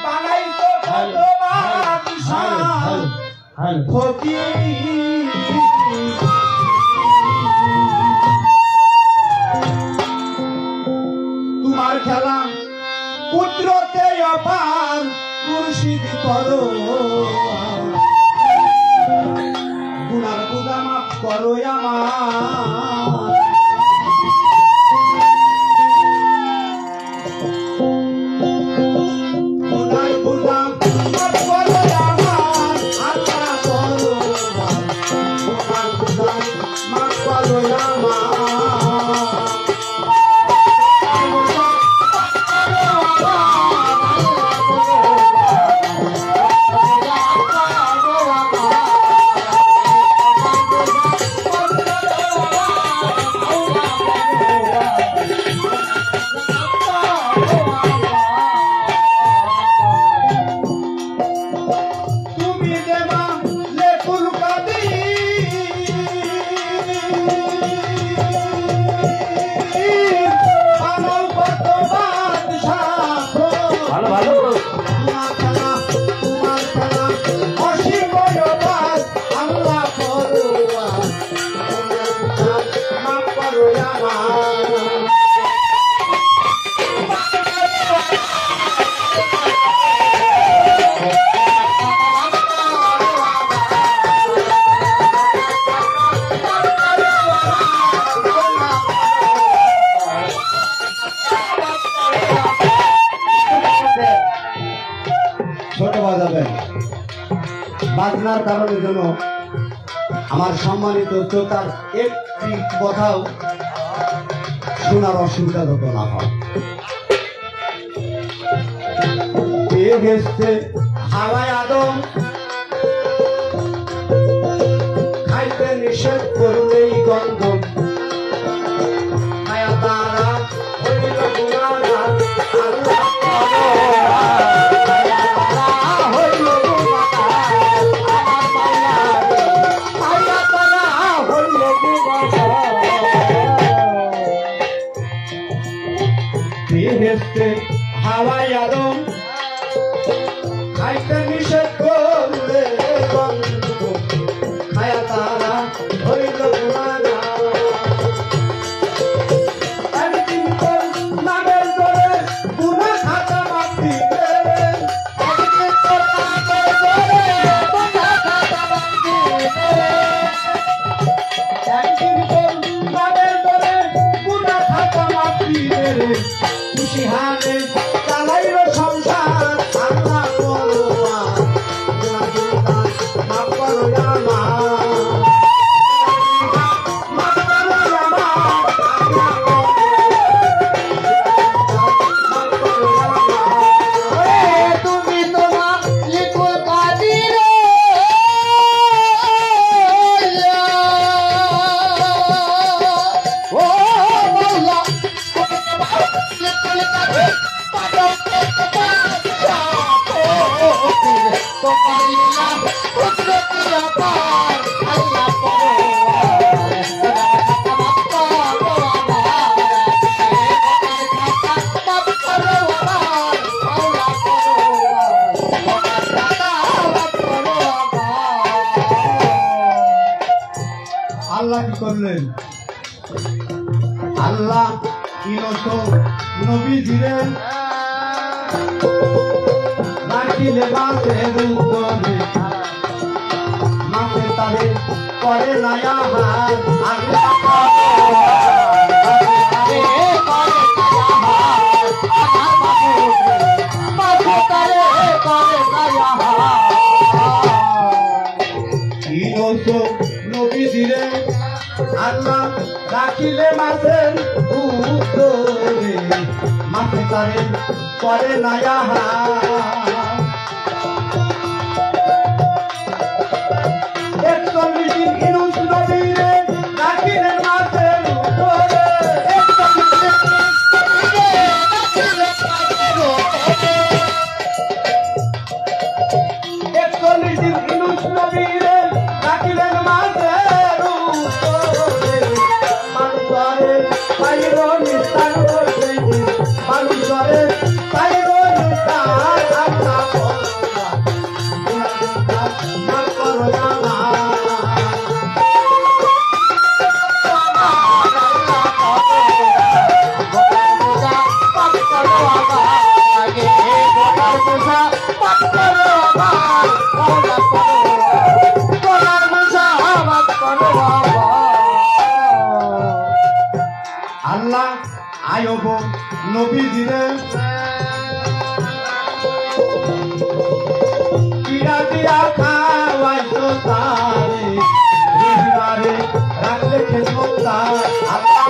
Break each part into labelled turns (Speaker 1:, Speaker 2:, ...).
Speaker 1: বানাইতো তোমার খেলা পুত্রতে অপার মুর্শিদ করো গুনার পূজা মাফ করো আমার বাজনার কারণের জন্য আমার সম্মানিত শ্রোতার একটি কথাও শোনার অসুবিধা যত না হয়। হাওয়ায় আদম খাইতে নিষেধ করলেই গন্ধ খায়া তারা হইল গুনাহগার হাওয়ায় আদম খাইতে নিষেধ করলে খায়া তারা হইল গুনাহগার একদিন তোর নামের ধরে গুনাহ খাতা মাফ দিবে একদিন তোর নামের ধরে গুনাহ খাতা মাফ দিবে একদিন তোর নামের ধরে গুনাহ খাতা মাফ দিবে খুশি হাতে চালাইল সংসার আল্লাহ করো মাফ করো তুমি তোমার লিখো কাদির ও মাওলা আল্লাহ কি করলেন? আল্লাহ নবী দিলেন রাখিলে মাছের উত্তরে মাছে তারে করে নয়া হাত আল্লাহ নবী দিলেন আল্লাহ রাখিলে মাছের উত্তরে মাছে তারে করে নয়া হাত 41 দিন ইনুস নবীরে রাখিলেন মাছের উত্তরে 41 দিন ইনুস নবীরে রাখিলেন মাছের উত্তরে মানুষরে পাইরো নিস্তার করতে মানুষরে পাইরো নিস্তার মাফ করো আমার মাওলা করো গোনার বোঝা মাফ করো আল্লাহ আয়ব নবী দিলে পিড়া দিয়া খাওয়াইতো তারে রবিবারে রাখলে খেদমত তার আল্লাহ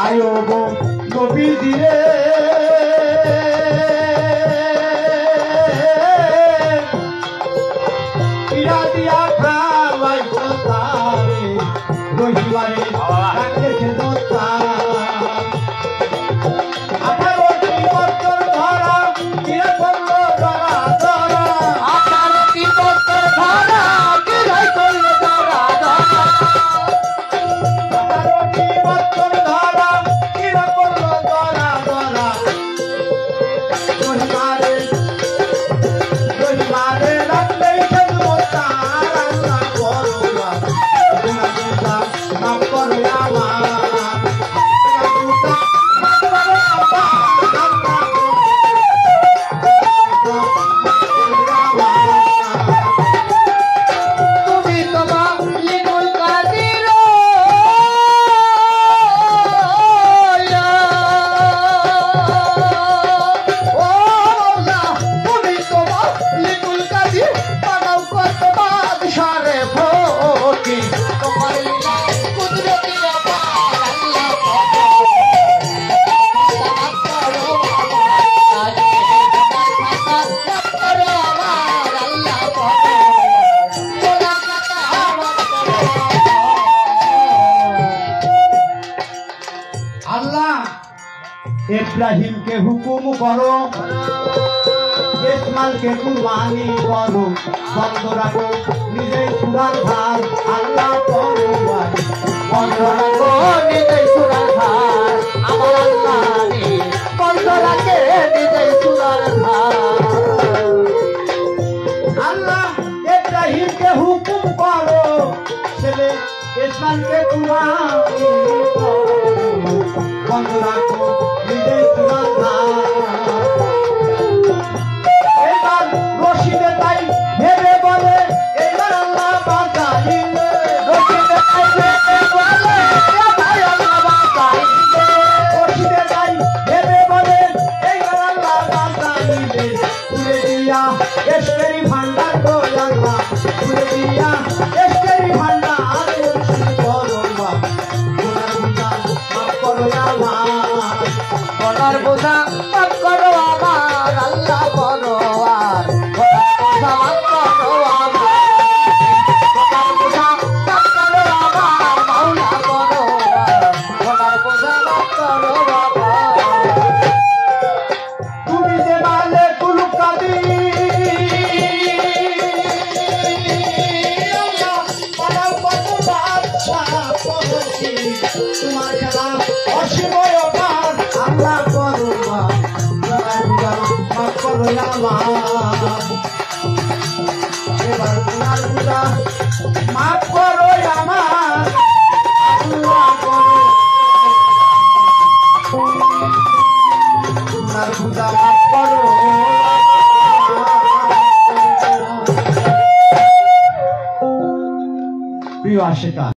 Speaker 1: আয়ব নবী দিলে পিড়া দিয়া খাওয়াইতো তারে রবিবারে রাখলে খেদমত তার 18টি বছর ধরা কিরা করলো ধরা ধরা 18টি বছর ধরা কিরা করলো ধরা ধরা 18টি বছর ধরা কিরা করলো ধরা ধরা রবিবারে রাখলেই খেদমত তার আল্লাহ করো মাফ করো আমার इब्राहिम के हुकुम करो इस्माइल के कुर्बानी करो बंद रखो निजे सुरार धार अल्लाह करो बंद रखो निजे सुरार धार আমার আল্লাহ রে বন্ধ রাখে নিजे सुरार धार अल्लाह इब्राहिम के हुकुम करो ছেলে इस्माइल के कुर्बानी करो बंद रखो এবার রশিদে তাই ভেবে বলে এবার আল্লাহ বাঁচাইলে রশিদে তাই ভেবে বলে এবার আল্লাহ বাঁচাইলে রশিদে তাই ভেবে বলে এবার আল্লাহ বাঁচাইলে তুলে দিয়া এসকেরি ভান্ডার গো আল্লাহ তুলে দিয়া এসকেরি ভান্ডার করো মা গোনার বোঝা মাফ করো আমার আল্লাহ করো আর গোনার বোঝা মাফ করো আমার গোনার বোঝা মাফ করো আমার মাওলা করো গোনার বোঝা মাফ করো তুমি যে মালে কুল তোমার খেলা অসীম আল্লাহ করো মাফ করো আমার এবার গুনার বোঝা মাফ করো আমার আল্লাহ করো গুনার বোঝা মাফ করো প্রিয় আশিকা